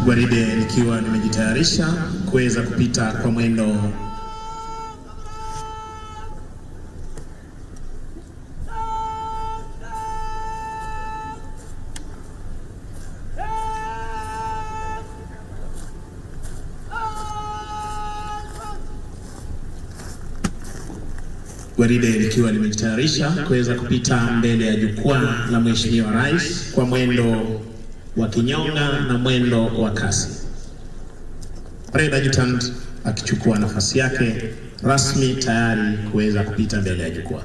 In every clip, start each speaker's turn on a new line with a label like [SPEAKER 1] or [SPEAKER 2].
[SPEAKER 1] Gwaride nikiwa nimejitayarisha kuweza kupita kwa mwendo Gwaride likiwa limejitayarisha kuweza kupita mbele ya jukwaa la Mheshimiwa Rais kwa mwendo wa kinyonga na mwendo wa kasi. Parade Adjutant akichukua nafasi yake rasmi tayari kuweza kupita mbele ya jukwaa.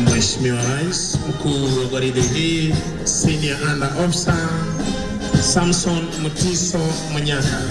[SPEAKER 1] Mheshimiwa Rais, mkuu wa gwaride hii, Senior Under Officer Samson Mutiso Manyaka.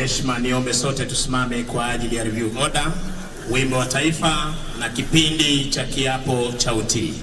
[SPEAKER 1] heshima niombe sote tusimame kwa ajili ya review order, wimbo wa taifa na kipindi cha kiapo cha utii.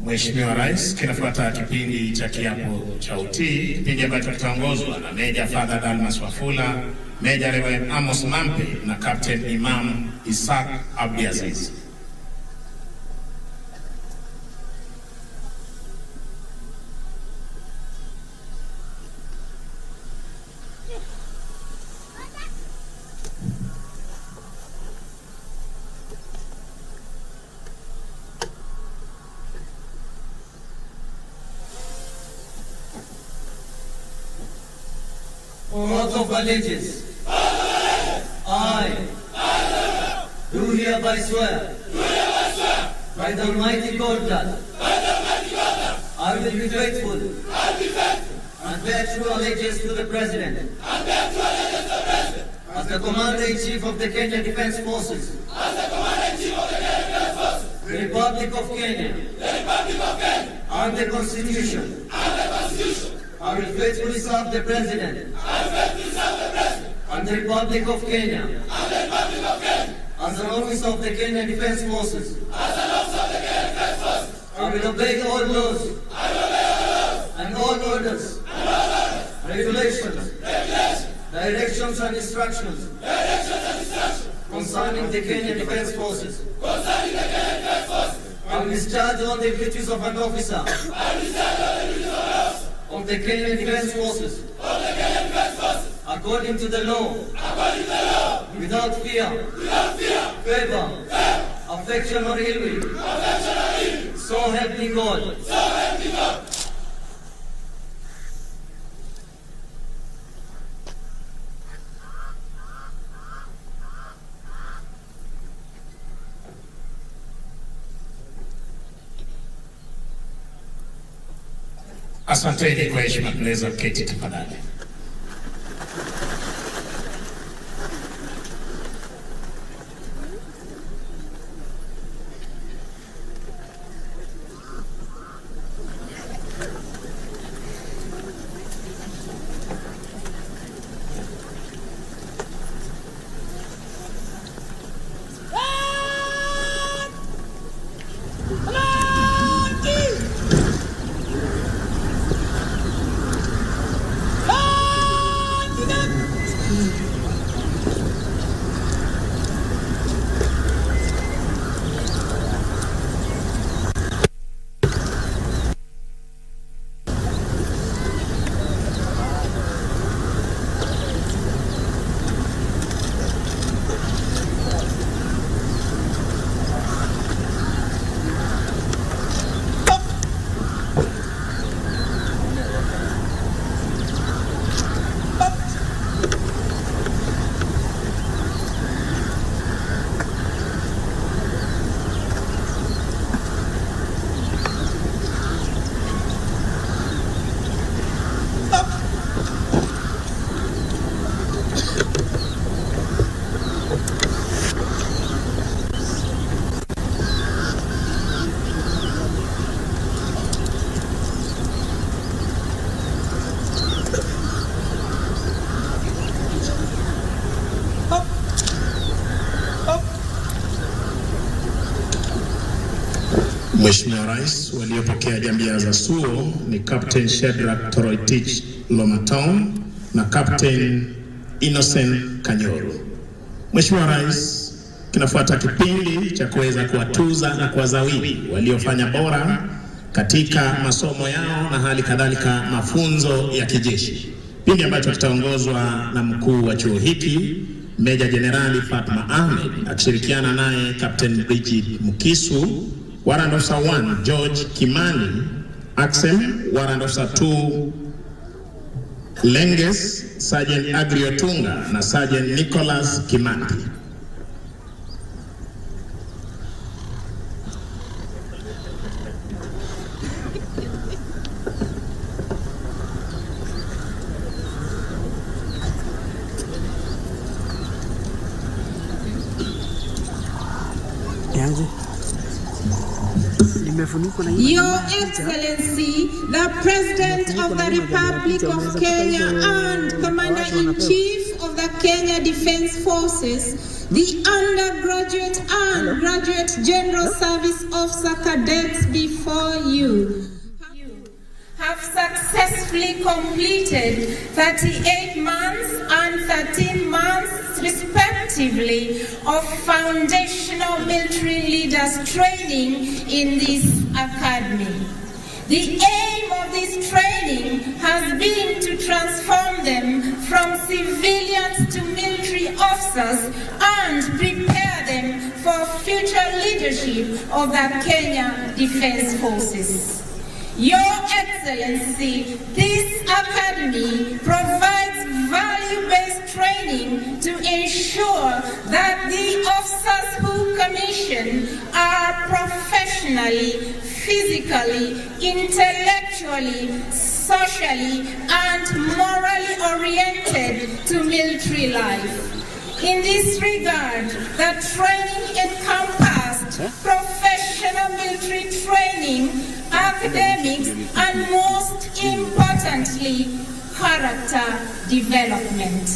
[SPEAKER 1] Mheshimiwa Rais, kinafuata kipindi cha kiapo cha utii, kipindi ambacho kitaongozwa na Meja Father Dalmas Wafula, Meja Reverend Amos Mampe na Captain Imam Isaac Abdiaziz.
[SPEAKER 2] Oath of allegiance. I do hereby swear by the Almighty God that I will be faithful and bear true allegiance to the President as the Commander-in-Chief of the Kenya Defence Forces, the Republic of Kenya, and the Constitution. I will faithfully serve the President and the Republic of Kenya as an officer of the Kenya Defence Forces. I will obey all laws and all orders, regulations, directions and instructions concerning the Kenya Defence Forces. I will discharge all the duties of an officer of the Kenya Defence Forces according to the law, without fear, favor, affection or ill will. So help me God.
[SPEAKER 1] Asanteni kwa heshima, tunaweza kuketi tafadhali.
[SPEAKER 3] Ah!
[SPEAKER 1] Mheshimiwa Rais, waliopokea jambia za SUO ni Captain Shadrack Toroitich Lomaton na Captain Innocent Kanyoro. Mheshimiwa Rais, kinafuata kipindi cha kuweza kuwatuza na kuwazawidi waliofanya bora katika masomo yao na hali kadhalika mafunzo ya kijeshi. Kipindi ambacho kitaongozwa na mkuu wa chuo hiki Meja Jenerali Fatma Ahmed akishirikiana naye Captain Bridget Mukisu, Warrant Officer 1 George Kimani Axem, Warrant Officer 2 Lenges, Sergeant Agri Otunga na Sergeant Nicholas Kimati.
[SPEAKER 3] Your Excellency, the President of the Republic of Kenya and Commander-in-Chief of the Kenya Defence Forces, the undergraduate and graduate General Service Officer cadets before you have successfully completed 38 months and 13 months respectively of foundational military leaders training in this academy. The aim of this training has been to transform them from civilians to military officers and prepare them for future leadership of the Kenya Defence Forces. Your Excellency, this academy provides value-based training to ensure that the officers who commission are professionally, physically, intellectually, socially, and morally oriented to military life. In this regard, the training encompassed professional military training, academics, and most importantly, character development.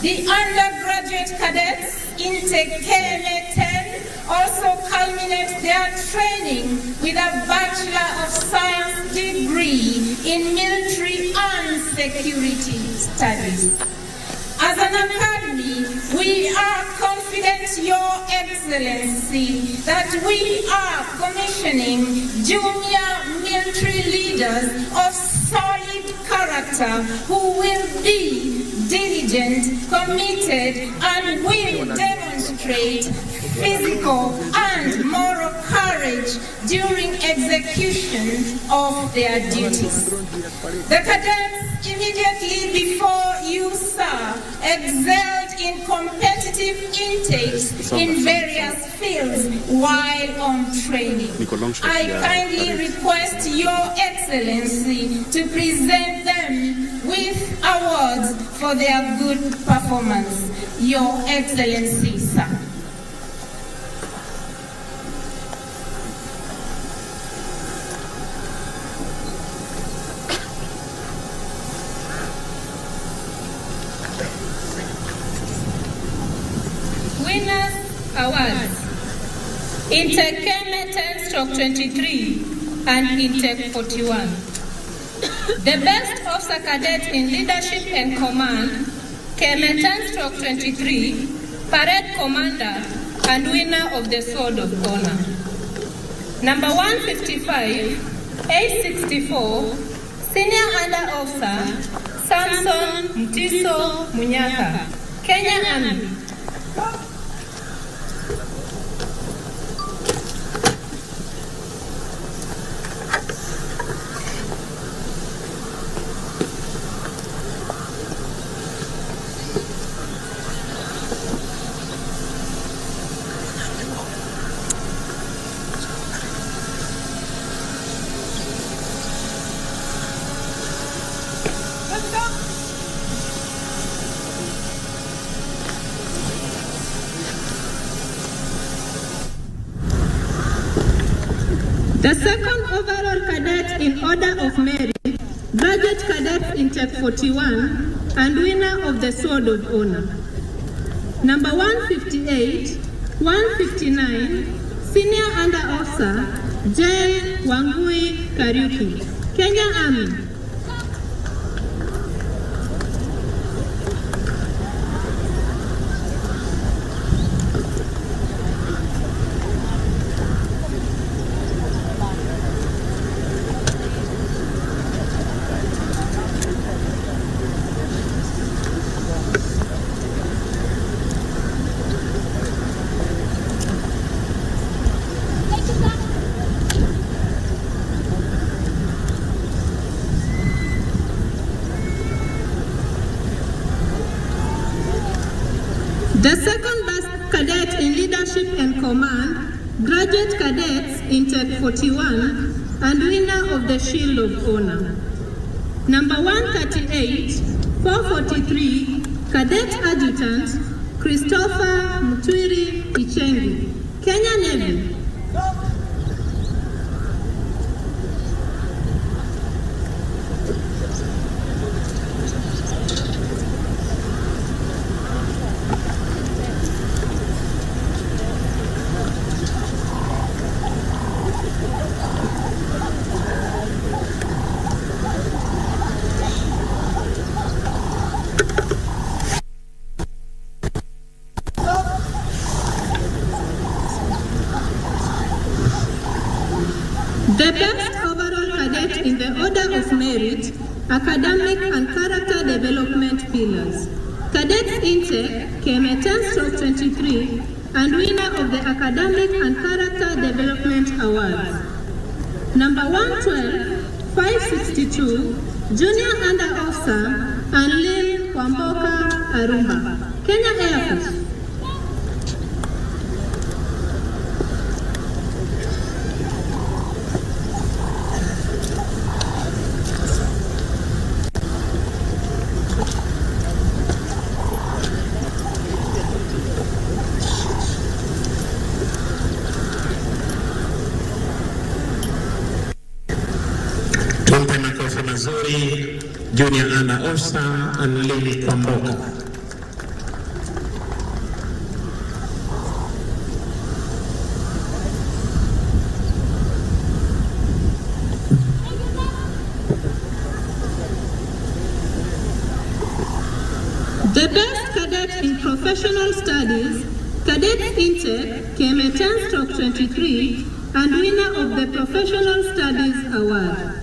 [SPEAKER 3] The undergraduate cadets intake KMA-10 also culminate their training with a Bachelor of Science degree in military and security studies. As an academy, we are confident, Your Excellency, that we are commissioning junior military leaders of solid character who will be diligent, committed, and will demonstrate physical and moral courage during execution of their duties. The cadets immediately before you, sir, excelled in competitive intakes in various fields while on training. I kindly request Your Excellency to present them with awards for their good performance. Your Excellency, sir.
[SPEAKER 4] Awards. Intake KM10/23 and Intake 41. The best officer cadet in leadership and command, KM10/23, parade commander and winner of the Sword of Honor. Number 155, 864, senior under officer, Samson Mtiso Munyaka, Kenya Army.
[SPEAKER 3] The second overall cadet in order of merit, graduate cadet intake 41 and winner of the Sword of Honor. Number 158, 159, senior under officer, Jane Wangui Kariuki, Kenya Army. The second best cadet in leadership and command, graduate cadets in Tech 41 and winner of the Shield of Honor. Number 138, 443, Cadet Adjutant, Christopher Mutwiri Ichengi, Kenya Navy. The best overall cadet in the order of merit, academic and character development pillars. Cadets intake came at 10/23 and winner of the academic and character development awards. Number 112, 562, junior under officer Anlin Kwamboka Arumba, Kenya Air Force.
[SPEAKER 1] Tumpe makofi mazuri junior under officer Anlin Kwamboka.
[SPEAKER 3] The best cadet in professional studies, cadet intake came at 10/23 and winner of the professional studies award.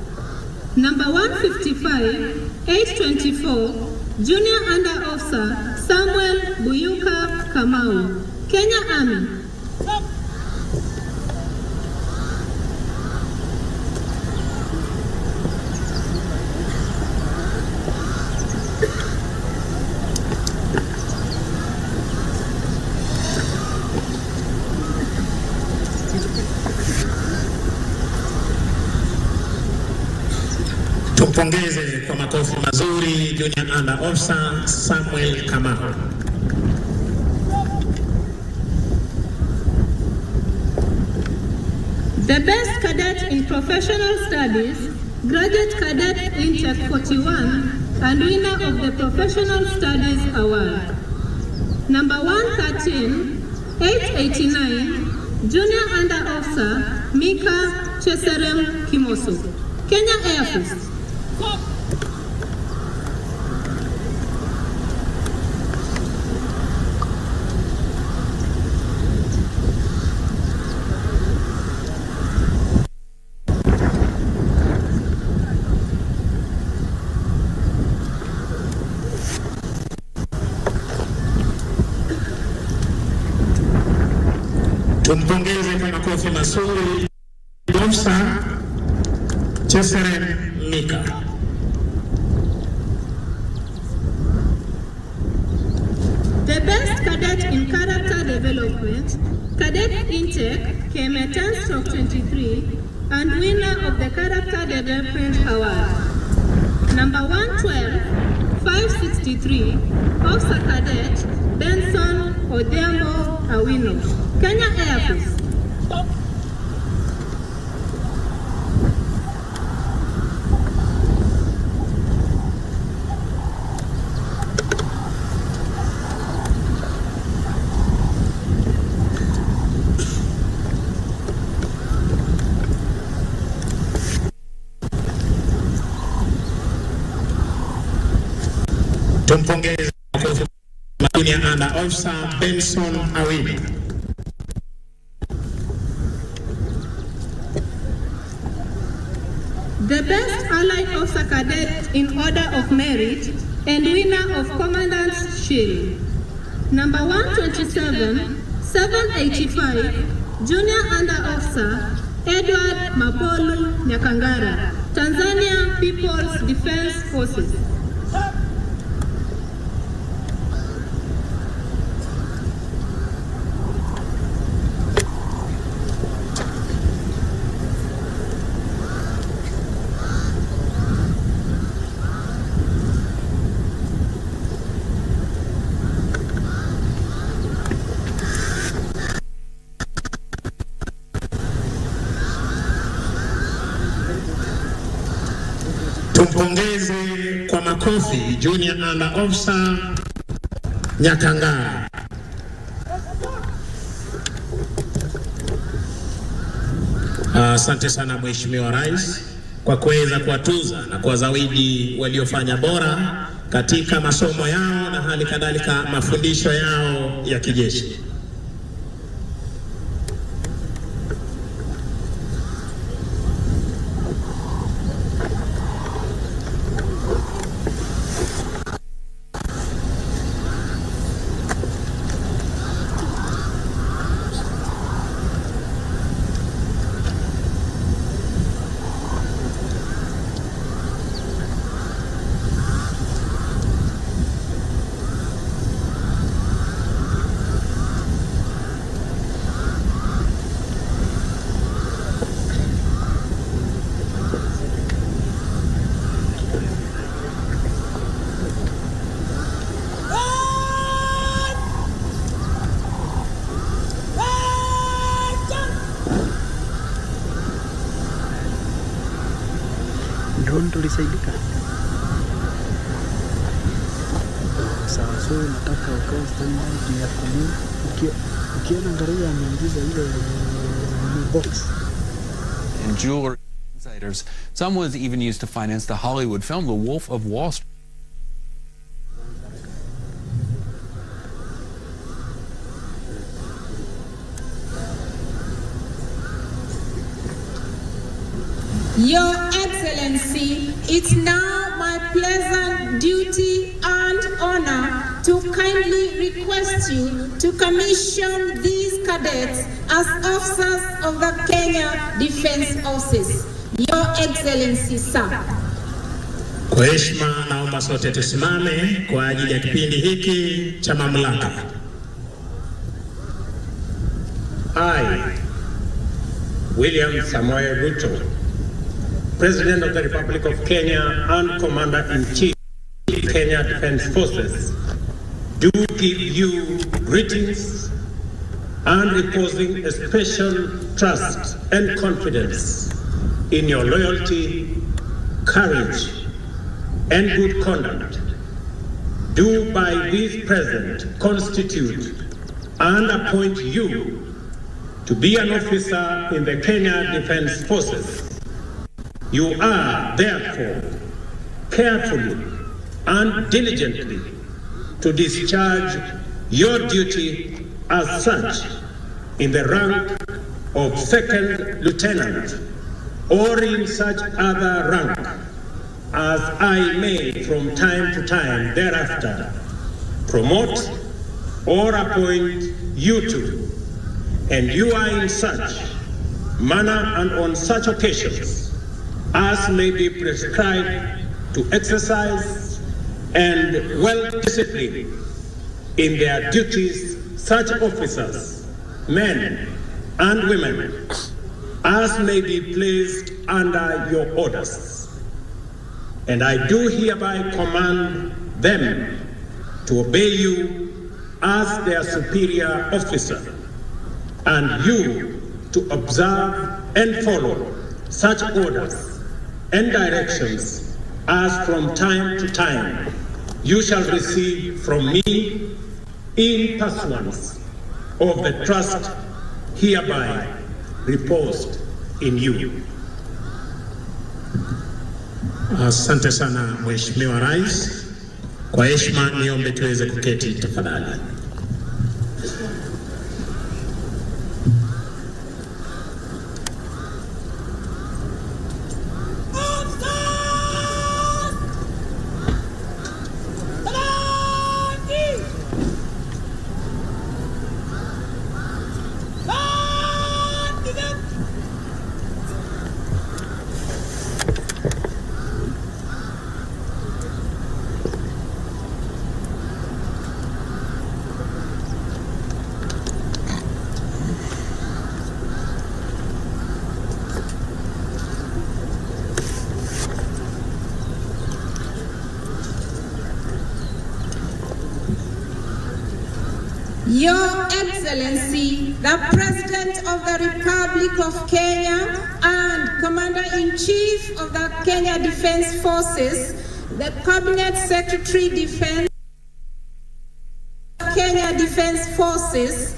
[SPEAKER 3] Number 155, 824, junior under officer Samuel Buyuka Kamau, Kenya Army.
[SPEAKER 1] Tumpongeze kwa makofi mazuri junior under officer Samuel Kamau.
[SPEAKER 3] The best cadet in professional studies, graduate cadet in Tech 41 and winner of the professional studies award. Number 113, 889, junior under officer Mika Cheserem Kimoso, Kenya Air Force.
[SPEAKER 1] Tumpongeze kwa makofi mazuri Officer Cheserem Mika.
[SPEAKER 3] The best cadet in character development, cadet intake came at 10/23 and winner of the character development award. Number 112, 563, Officer Cadet Benson Odhiambo Awino, Kenya Air Force.
[SPEAKER 1] Tumpongeze Junior Under Officer Benson Awini.
[SPEAKER 3] The best Allied Officer Cadet in order of merit and winner of Commandant's Shield. Number 127, 785, Junior Under Officer Edward Mapolu Nyakangara, Tanzania People's Defense Forces.
[SPEAKER 1] Tumpongeze kwa makofi Junior Under Officer Nyakangara. Asante sana Mheshimiwa Rais kwa kuweza kuwatuza na kuwazawidi waliofanya bora katika masomo yao na hali kadhalika mafundisho yao ya kijeshi.
[SPEAKER 5] Tulisaidika. Sasa nataka ukae standby ya kumi. Ukiona ngaria ameingiza ile box.
[SPEAKER 6] And jewelry insiders. Some was even used to finance the Hollywood film The Wolf of Wall Street.
[SPEAKER 7] Your Excellency, it's now my pleasant duty and honor to kindly request you to commission these cadets as officers of the Kenya Defense Forces. Your Excellency, sir.
[SPEAKER 1] Kwa heshima naomba sote tusimame kwa ajili ya kipindi hiki cha mamlaka.
[SPEAKER 8] I, William Samoei Ruto, President of the Republic of Kenya and Commander-in-Chief of the Kenya Defense Forces, do give you greetings and reposing a special trust and confidence in your loyalty, courage, and good conduct. Do by this present constitute and appoint you to be an officer in the Kenya Defense Forces. You are, therefore, carefully and diligently to discharge your duty as such in the rank of second lieutenant or in such other rank as I may from time to time thereafter promote or appoint you to, and you are in such manner and on such occasions as may be prescribed to exercise and well disciplined in their duties such officers, men and women, as may be placed under your orders. And I do hereby command them to obey you as their superior officer, and you to observe and follow such orders and directions as from time to time you shall receive from me in pursuance of the trust hereby reposed in you.
[SPEAKER 1] Asante sana Mheshimiwa Rais Kwa heshima niombe tuweze kuketi tafadhali.
[SPEAKER 7] Your Excellency, the President of the Republic of Kenya and Commander-in-Chief of the Kenya Defence Forces, the Cabinet Secretary Defence, Kenya Defence Forces,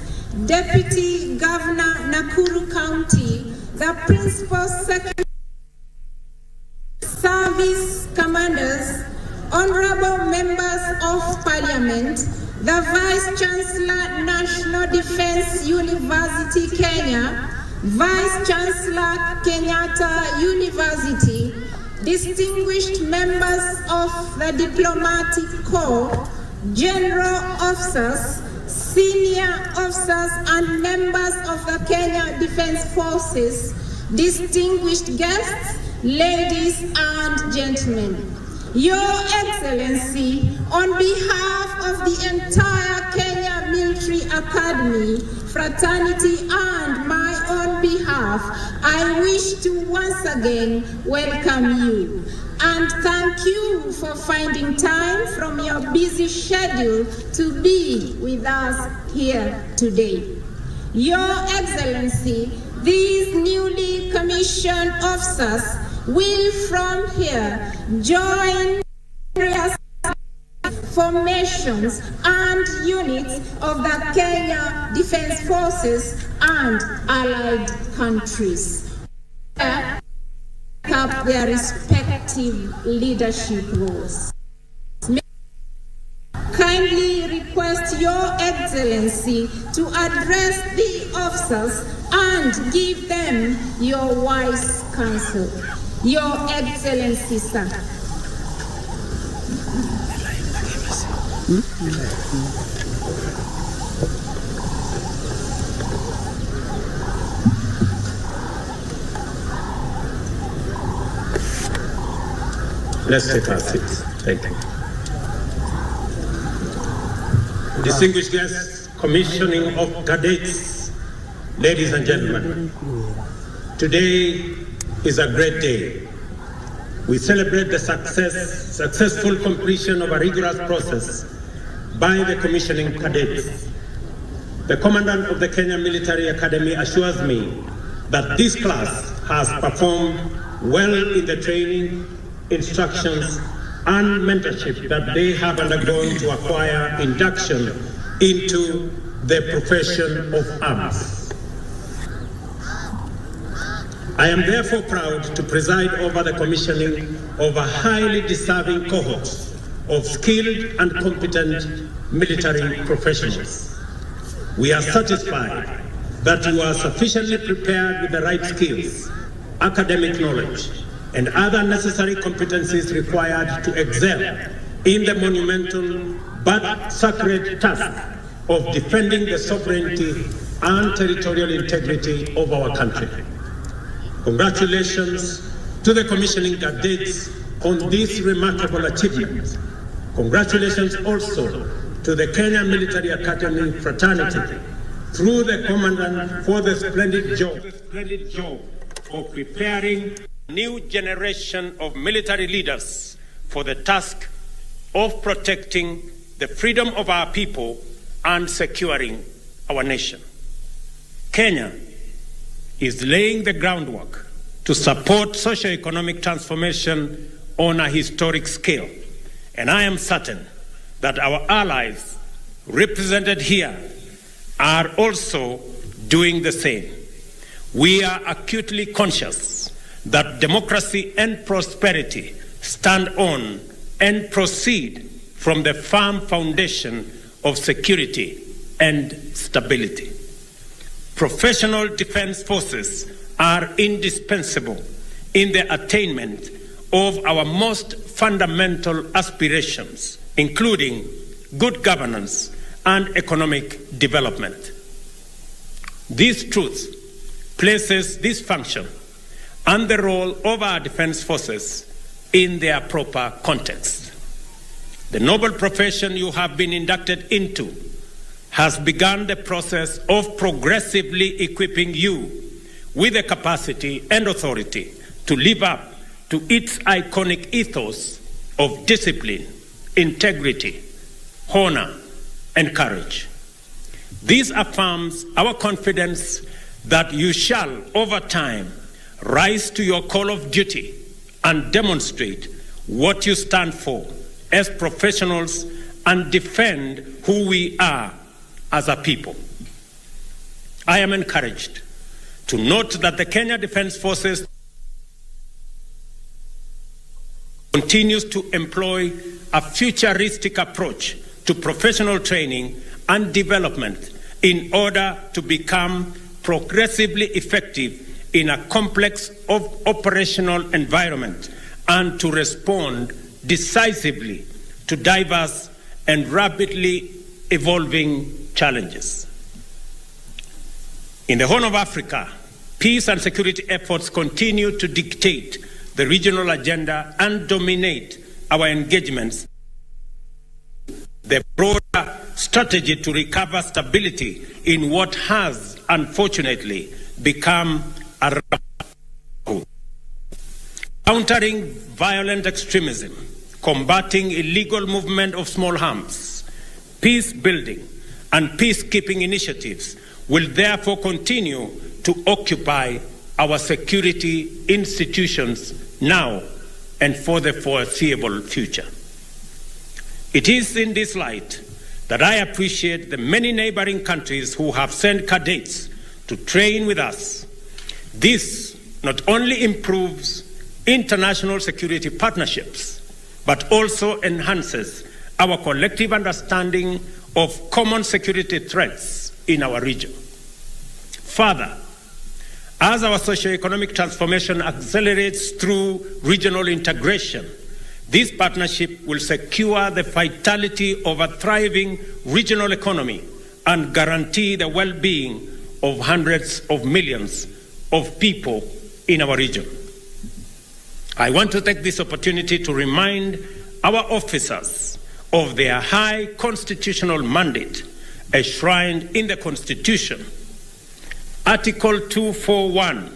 [SPEAKER 7] Deputy Governor Nakuru County, the Principal Secretary, Service Commanders, Honorable Members of Parliament, the Vice Chancellor, National Defence University, Kenya, Vice Chancellor, Kenyatta University, distinguished members of the Diplomatic Corps, General Officers, Senior Officers, and members of the Kenya Defence Forces, distinguished guests, ladies and gentlemen. Your Excellency, on behalf of the entire Kenya Military Academy, fraternity, and my own behalf, I wish to once again welcome you and thank you for finding time from your busy schedule to be with us here today. Your Excellency, these newly commissioned officers will from here join various formations and units of the Kenya Defence Forces and allied countries, take up their respective leadership roles. Kindly request Your Excellency to address the officers and give them your wise counsel. Your Excellency, sir.
[SPEAKER 8] Let's take our seats. Thank you. Distinguished guests, commissioning of cadets, ladies and gentlemen, today is a great day. We celebrate the successful completion of a rigorous process by the commissioning cadets. The Commandant of the Kenya Military Academy assures me that this class has performed well in the training, instructions, and mentorship that they have undergone to acquire induction into the profession of arms. I am therefore proud to preside over the commissioning of a highly deserving cohort of skilled and competent military professionals. We are satisfied that you are sufficiently prepared with the right skills, academic knowledge, and other necessary competencies required to excel in the monumental but sacred task of defending the sovereignty and territorial integrity of our country. Congratulations to the commissioning cadets on this remarkable achievement. Congratulations also to the Kenya Military Academy fraternity through the Commandant for the splendid job of preparing a new generation of military leaders for the task of protecting the freedom of our people and securing our nation. Kenya is laying the groundwork to support socio-economic transformation on a historic scale. And I am certain that our allies represented here are also doing the same. We are acutely conscious that democracy and prosperity stand on and proceed from the firm foundation of security and stability. Professional defense forces are indispensable in the attainment of our most fundamental aspirations, including good governance and economic development. This truth places this function and the role of our defense forces in their proper context. The noble profession you have been inducted into has begun the process of progressively equipping you with the capacity and authority to live up to its iconic ethos of discipline, integrity, honor, and courage. This affirms our confidence that you shall, over time, rise to your call of duty and demonstrate what you stand for as professionals and defend who we are as a people. I am encouraged to note that the Kenya Defense Forces continues to employ a futuristic approach to professional training and development in order to become progressively effective in a complex operational environment and to respond decisively to diverse and rapidly evolving challenges. In the Horn of Africa, peace and security efforts continue to dictate the regional agenda and dominate our engagements. The broader strategy to recover stability in what has, unfortunately, become a countering violent extremism, combating illegal movement of small arms, peace building, and peacekeeping initiatives will therefore continue to occupy our security institutions now and for the foreseeable future. It is in this light that I appreciate the many neighboring countries who have sent cadets to train with us. This not only improves international security partnerships, but also enhances our collective understanding of common security threats in our region. Further, as our socio-economic transformation accelerates through regional integration, this partnership will secure the vitality of a thriving regional economy and guarantee the well-being of hundreds of millions of people in our region. I want to take this opportunity to remind our officers of their high constitutional mandate enshrined in the Constitution. Article 241,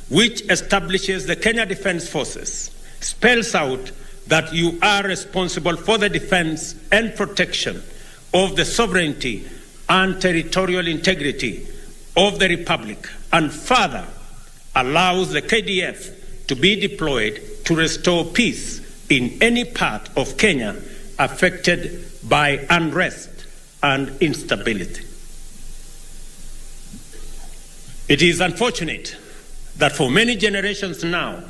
[SPEAKER 8] which establishes the Kenya Defense Forces, spells out that you are responsible for the defense and protection of the sovereignty and territorial integrity of the Republic, and further allows the KDF to be deployed to restore peace in any part of Kenya affected by unrest and instability. It is unfortunate that for many generations now,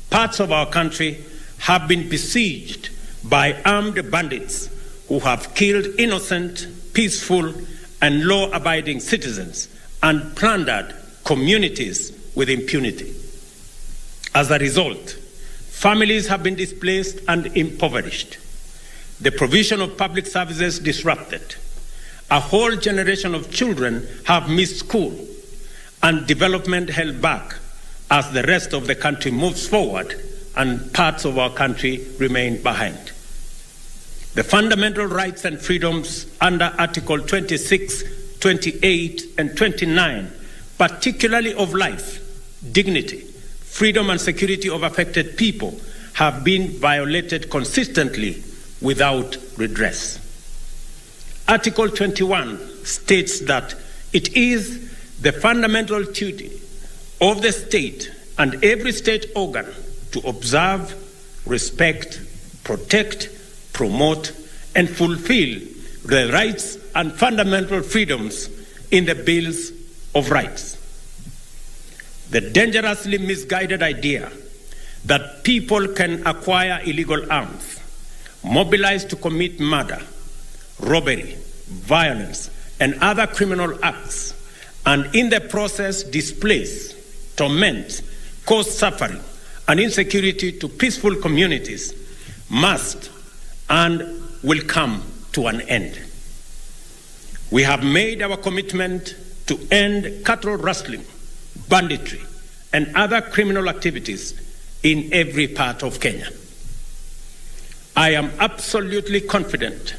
[SPEAKER 8] parts of our country have been besieged by armed bandits who have killed innocent, peaceful, and law-abiding citizens and plundered communities with impunity. As a result, families have been displaced and impoverished. The provision of public services disrupted. A whole generation of children have missed school, and development held back as the rest of the country moves forward and parts of our country remain behind. The fundamental rights and freedoms under Article 26, 28, and 29, particularly of life, dignity, freedom and security of affected people, have been violated consistently without redress. Article 21 states that it is the fundamental duty of the state and every state organ to observe, respect, protect, promote, and fulfill the rights and fundamental freedoms in the Bills of Rights. The dangerously misguided idea that people can acquire illegal arms, mobilized to commit murder, robbery, violence, and other criminal acts, and in the process displace, torment, cause suffering and insecurity to peaceful communities must and will come to an end. We have made our commitment to end cattle rustling, banditry, and other criminal activities in every part of Kenya. I am absolutely confident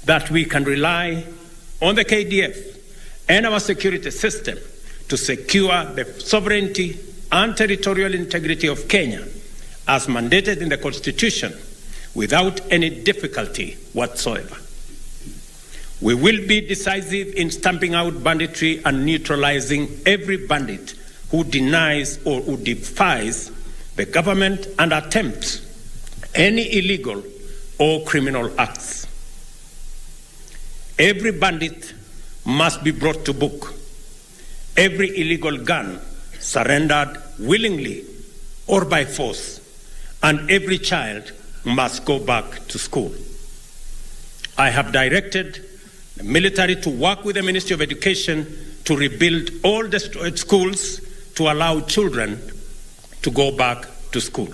[SPEAKER 8] that we can rely on the KDF and our security system to secure the sovereignty and territorial integrity of Kenya as mandated in the Constitution without any difficulty whatsoever. We will be decisive in stamping out banditry and neutralizing every bandit who denies or who defies the government and attempts any illegal or criminal acts. Every bandit must be brought to book. Every illegal gun surrendered willingly or by force, and every child must go back to school. I have directed the military to work with the Ministry of Education to rebuild all destroyed schools to allow children to go back to school.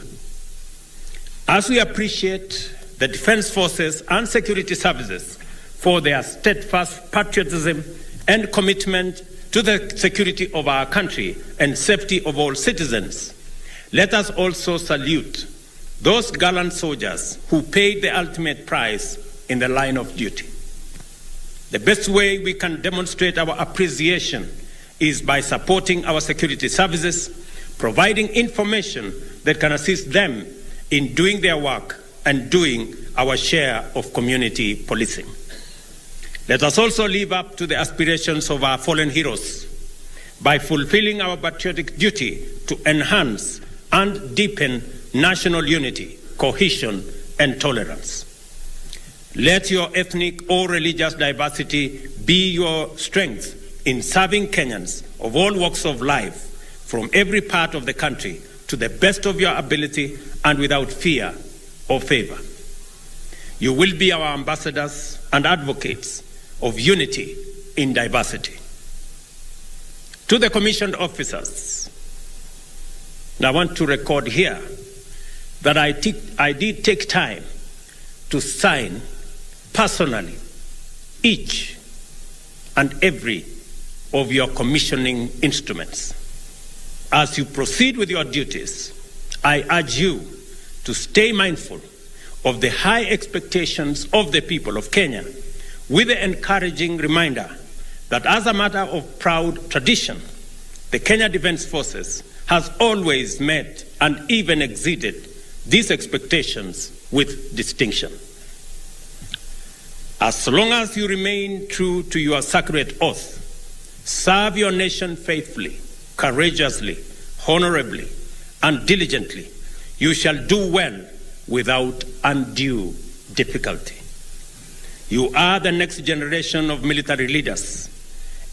[SPEAKER 8] As we appreciate the Defense Forces and Security Services for their steadfast patriotism and commitment to the security of our country and safety of all citizens, let us also salute those gallant soldiers who paid the ultimate price in the line of duty. The best way we can demonstrate our appreciation is by supporting our security services, providing information that can assist them in doing their work and doing our share of community policing. Let us also live up to the aspirations of our fallen heroes by fulfilling our patriotic duty to enhance and deepen national unity, cohesion, and tolerance. Let your ethnic or religious diversity be your strength in serving Kenyans of all walks of life from every part of the country to the best of your ability and without fear or favor. You will be our ambassadors and advocates of unity in diversity. To the commissioned officers, I want to record here that I did take time to sign personally each and every of your commissioning instruments. As you proceed with your duties, I urge you to stay mindful of the high expectations of the people of Kenya, with the encouraging reminder that as a matter of proud tradition, the Kenya Defense Forces has always met and even exceeded these expectations with distinction. As long as you remain true to your sacred oath, serve your nation faithfully, courageously, honorably, and diligently, you shall do well without undue difficulty. You are the next generation of military leaders,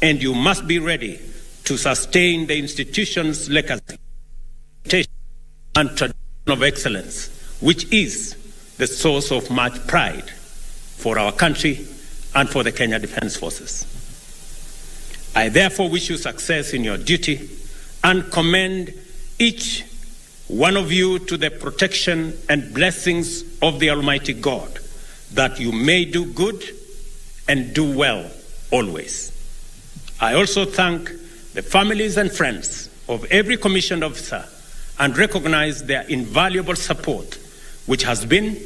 [SPEAKER 8] and you must be ready to sustain the institution's legacy and tradition of excellence, which is the source of much pride for our country and for the Kenya Defense Forces. I therefore wish you success in your duty and commend each one of you to the protection and blessings of the Almighty God, that you may do good and do well always. I also thank the families and friends of every commissioned officer and recognize their invaluable support, which has been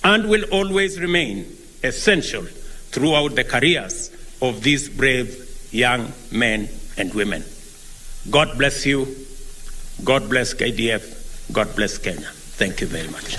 [SPEAKER 8] and will always remain essential throughout the careers of these brave young men and women. God bless you. God bless KDF. God bless Kenya. Thank you very much.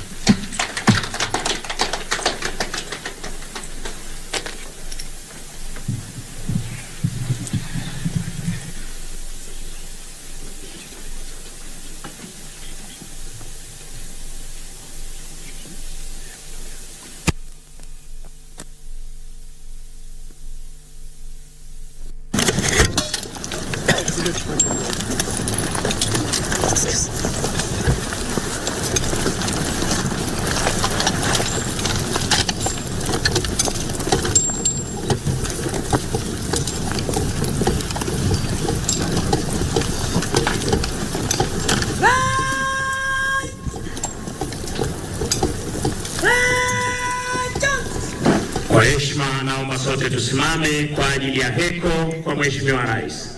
[SPEAKER 1] naomba sote tusimame kwa ajili ya heko kwa Mheshimiwa Rais.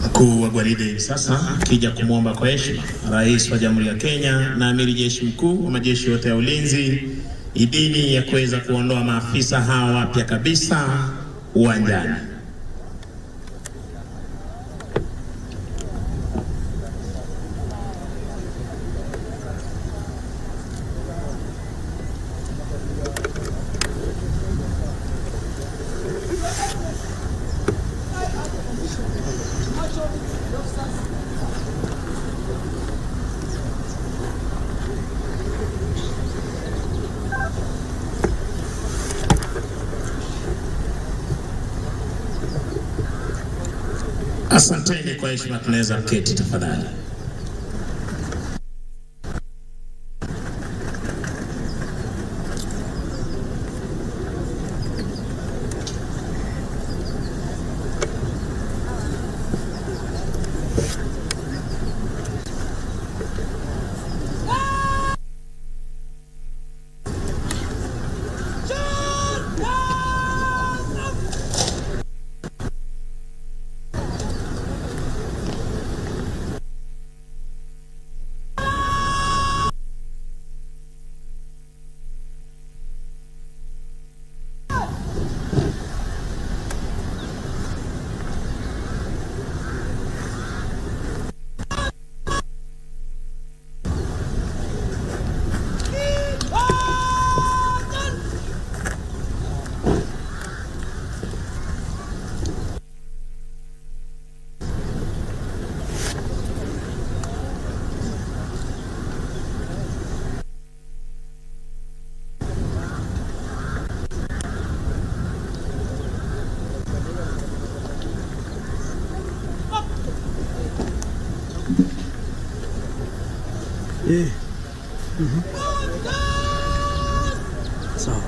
[SPEAKER 1] Mkuu wa gwaride sasa akija kumwomba kwa heshima Rais wa Jamhuri ya Kenya na Amiri Jeshi Mkuu wa majeshi yote ya ulinzi idhini ya kuweza kuondoa maafisa hawa wapya kabisa uwanjani. Asanteni kwa heshima, tunaweza kuketi tafadhali.
[SPEAKER 5] Sawa.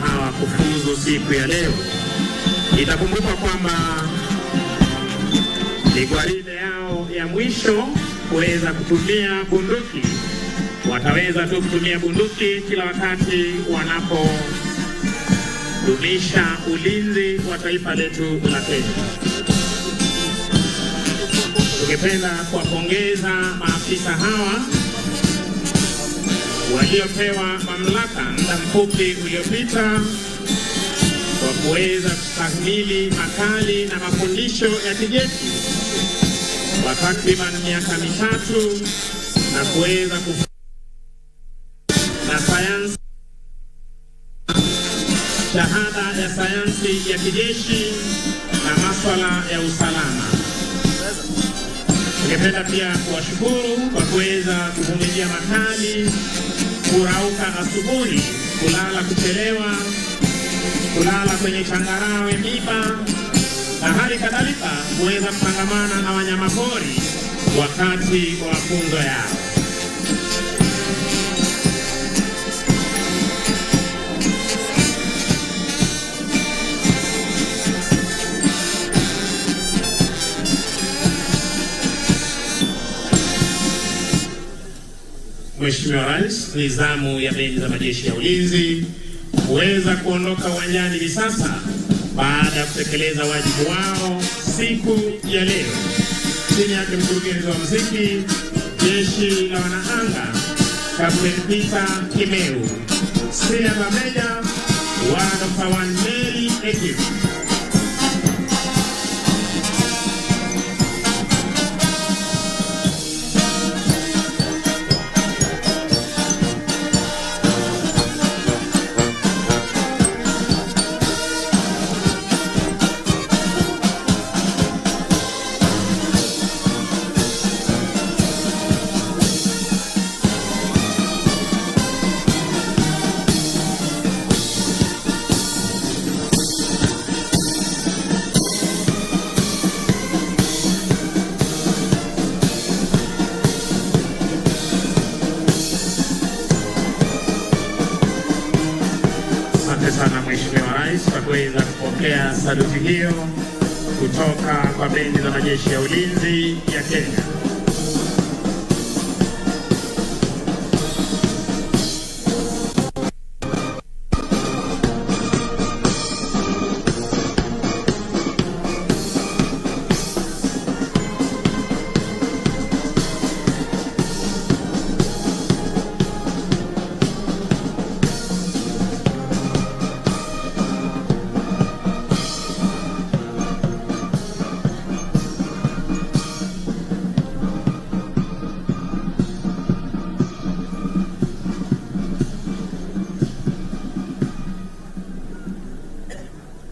[SPEAKER 1] hawa kufuzu siku ya leo. Itakumbukwa kwamba ni gwaride yao ya mwisho kuweza kutumia bunduki. Wataweza tu kutumia bunduki kila wakati wanapodumisha ulinzi wa taifa letu la Kenya. Tungependa kuwapongeza maafisa hawa waliopewa mamlaka muda mfupi uliopita kwa kuweza kustahimili makali na mafundisho ya kijeshi kwa takriban miaka 3 na kuweza na sayansi, shahada ya sayansi ya kijeshi na masuala ya usalama. Ningependa pia kuwashukuru kwa kuweza kuvumilia makali, kurauka asubuhi, kulala kuchelewa, kulala kwenye changarawe miba, na hali kadhalika kuweza kutangamana na wanyamapori wakati wa mafunzo yao. Mheshimiwa Rais, ni zamu ya bendi za majeshi ya ulinzi kuweza kuondoka uwanjani hivi sasa baada ya kutekeleza wajibu wao siku ya leo. Chini yake mkurugenzi wa muziki jeshi la wanaanga Kapteni Peter Kimeu, Senior Meja wa Dr. Wanmeri Ekip. Sana Mheshimiwa Rais kwa kuweza kupokea saluti hiyo kutoka kwa bendi za majeshi ya ulinzi ya Kenya.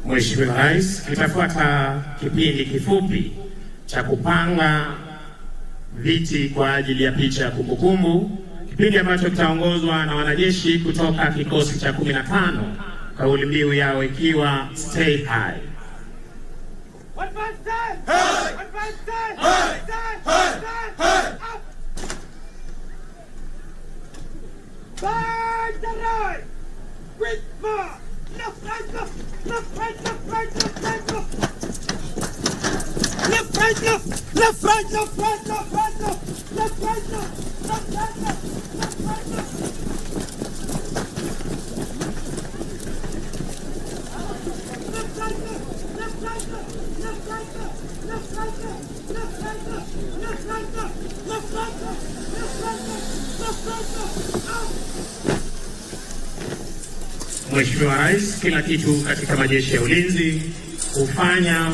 [SPEAKER 1] Mheshimiwa Rais, kitafuata kipindi kifupi cha kupanga viti kwa ajili ya picha ya kumbukumbu, kipindi ambacho kitaongozwa na wanajeshi kutoka kikosi cha 15, kauli mbiu yao ikiwa stay high.
[SPEAKER 9] Left, right, left, left, right, left, right, left, right, left. Left, right, left, left, right, left, right, left, right, left. Left, right, left, left, right, left, left, right, left. Left, right, left, left, right, left, left, right, left, left, right, left, left, right, left, left, right, left, left, right, left, left, right, left, left, right, left. Out.
[SPEAKER 1] Mheshimiwa Rais, kila kitu katika majeshi ya ulinzi kufanya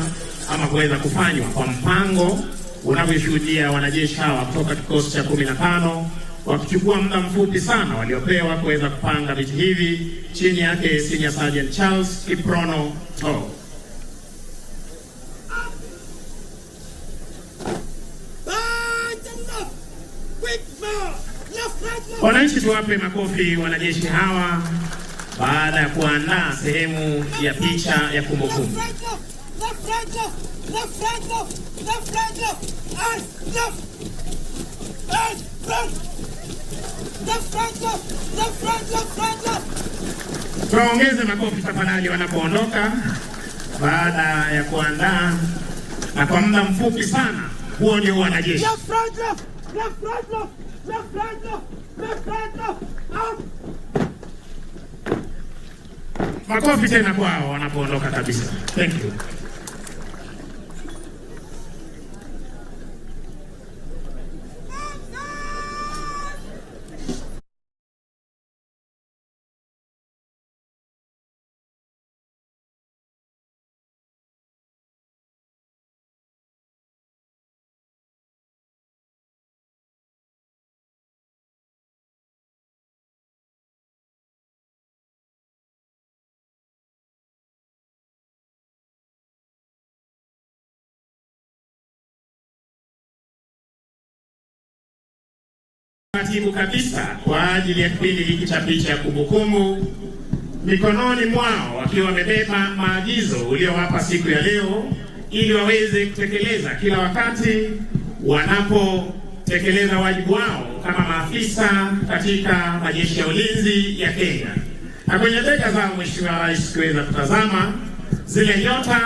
[SPEAKER 1] ama kuweza kufanywa kwa mpango unavyoshuhudia wanajeshi hawa kutoka kikosi cha 15 wakichukua muda mfupi sana waliopewa kuweza kupanga viti hivi chini yake Senior Sergeant Charles Kiprono To. Wananchi tuwape makofi wanajeshi hawa baada ya kuandaa sehemu ya picha ya kumbukumbu.
[SPEAKER 9] Left, right, left. Left, right, left, right, left.
[SPEAKER 1] Tuongeze makofi tafadhali wanapoondoka baada ya kuandaa na kwa muda mfupi sana. Huo ndio wanajeshi.
[SPEAKER 9] Left, right, left. Left, right, left. Left, right, left. Left, right, left. Out.
[SPEAKER 1] Makofi tena kwao wanapoondoka kabisa. Thank you. Katibu kabisa kwa ajili ya kipindi hiki cha picha ya kumbukumbu mikononi mwao, wakiwa wamebeba maagizo uliowapa siku ya leo ili waweze kutekeleza kila wakati wanapotekeleza wajibu wao kama maafisa katika majeshi ya ulinzi ya Kenya. Na kwenye bega zao Mheshimiwa Rais kuweza kutazama zile nyota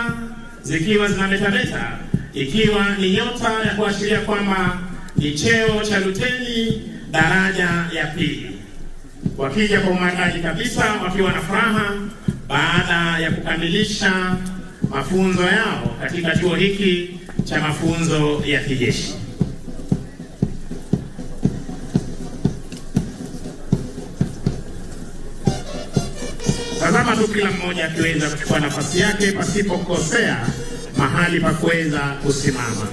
[SPEAKER 1] zikiwa zinametameta, ikiwa ni nyota ya kuashiria kwamba ni cheo cha luteni daraja ya pili. Wakija kwa umaridadi kabisa, wakiwa na furaha baada ya kukamilisha mafunzo yao katika chuo hiki cha mafunzo ya kijeshi. Tazama tu kila mmoja akiweza kuchukua nafasi yake pasipo kukosea mahali pa kuweza kusimama.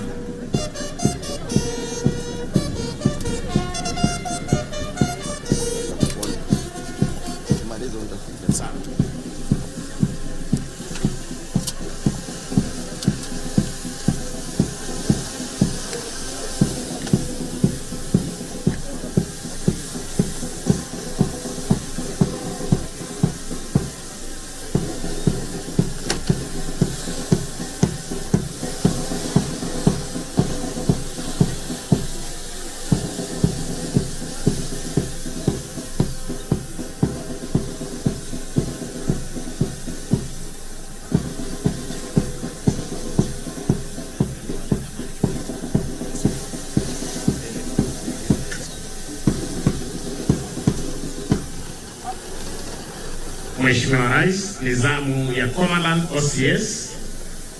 [SPEAKER 1] Mheshimiwa Rais, nizamu ya Commandant OCS,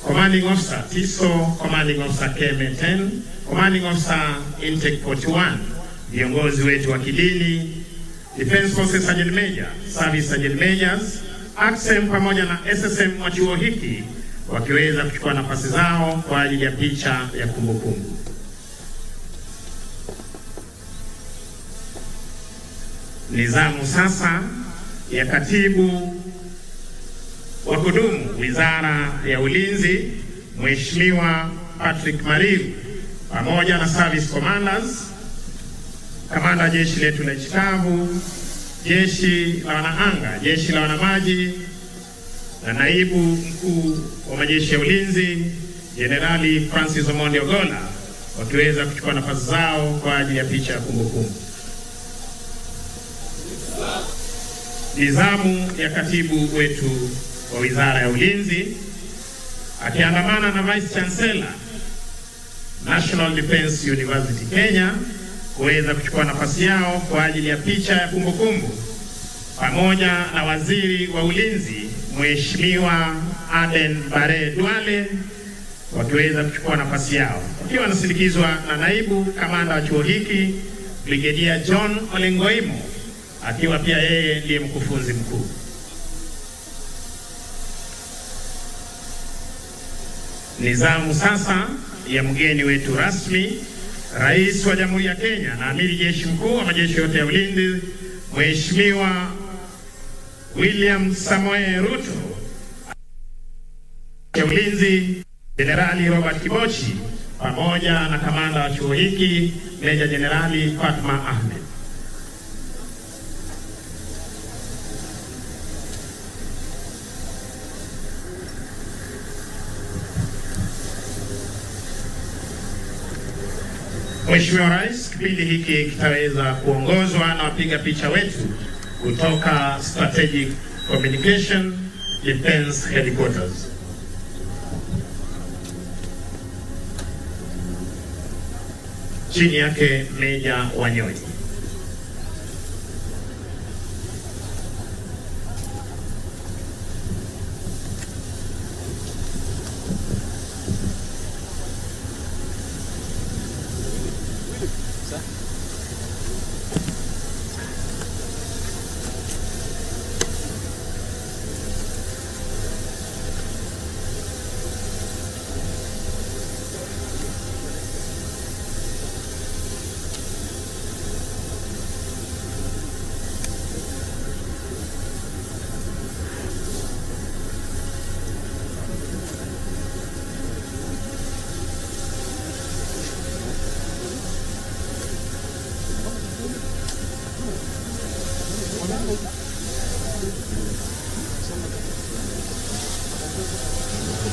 [SPEAKER 1] Commanding Officer TISO, Commanding Officer KM10, Commanding Officer Intake 41, viongozi wetu wa kidini, Defense Forces Sergeant Major, Service Sergeant Majors, ACSM pamoja na SSM wa chuo hiki wakiweza kuchukua nafasi zao kwa ajili ya picha ya kumbukumbu. Nizamu sasa ya Katibu wa Kudumu Wizara ya Ulinzi Mheshimiwa Patrick Mariru pamoja na Service Commanders, kamanda jeshi letu la nchi kavu, jeshi la wanaanga, jeshi la wanamaji na naibu mkuu wa majeshi ya ulinzi Jenerali Francis Omondi Ogola wakiweza kuchukua nafasi zao kwa ajili ya picha ya kumbukumbu. Nizamu ya katibu wetu wa Wizara ya Ulinzi akiandamana na Vice Chancellor National Defense University Kenya kuweza kuchukua nafasi yao kwa ajili ya picha ya kumbukumbu pamoja na Waziri wa Ulinzi Mheshimiwa Aden Bare Duale wakiweza kuchukua nafasi yao wakiwa wanasindikizwa na naibu kamanda wa chuo hiki Brigadier John Olengoimo akiwa pia yeye ndiye mkufunzi mkuu. Nizamu sasa ya mgeni wetu rasmi, Rais wa Jamhuri ya Kenya na Amiri Jeshi Mkuu wa majeshi yote ya ulinzi Mheshimiwa William Samoei Ruto, ya ulinzi Jenerali Robert Kibochi pamoja na kamanda wa chuo hiki Meja Jenerali Fatma Ahmed. Mheshimiwa Rais, kipindi hiki kitaweza kuongozwa na wapiga picha wetu kutoka Strategic Communication Defense Headquarters. Chini yake Meja Wanyonyi.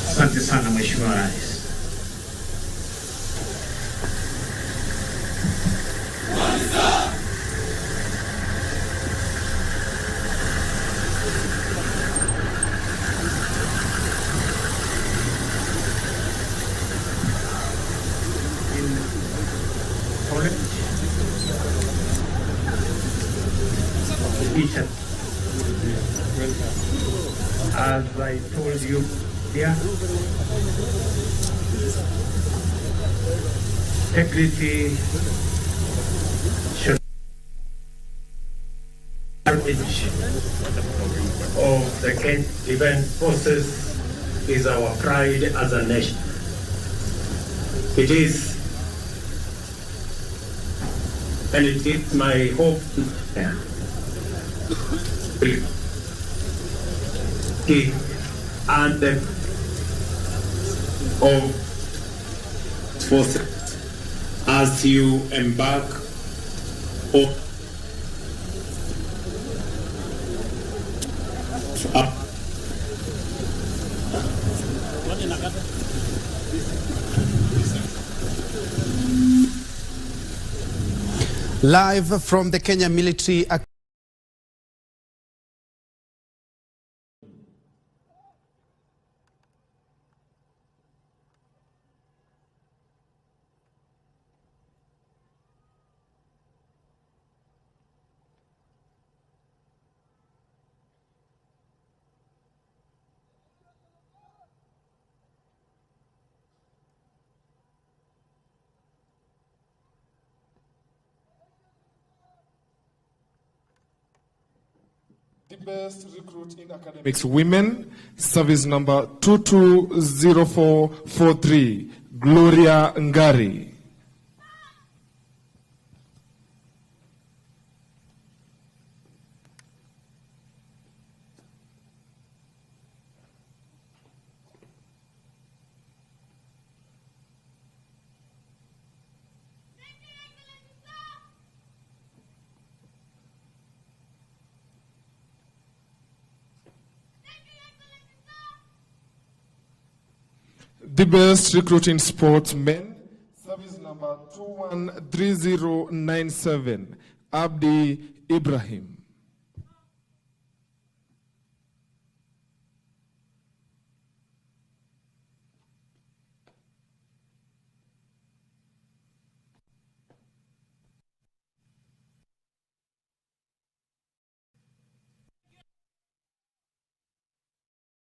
[SPEAKER 1] Asante sana Mheshimiwa Rais. As I told you here, integrity should of the Kenya Defense Forces is our pride as a nation. It is, and it is my hope and the of forces as you embark on
[SPEAKER 10] live from the Kenya Military
[SPEAKER 11] The best recruit in academics women, service number 220443, Gloria Ngari. The best recruit in sports men, service number 213097, Abdi Ibrahim.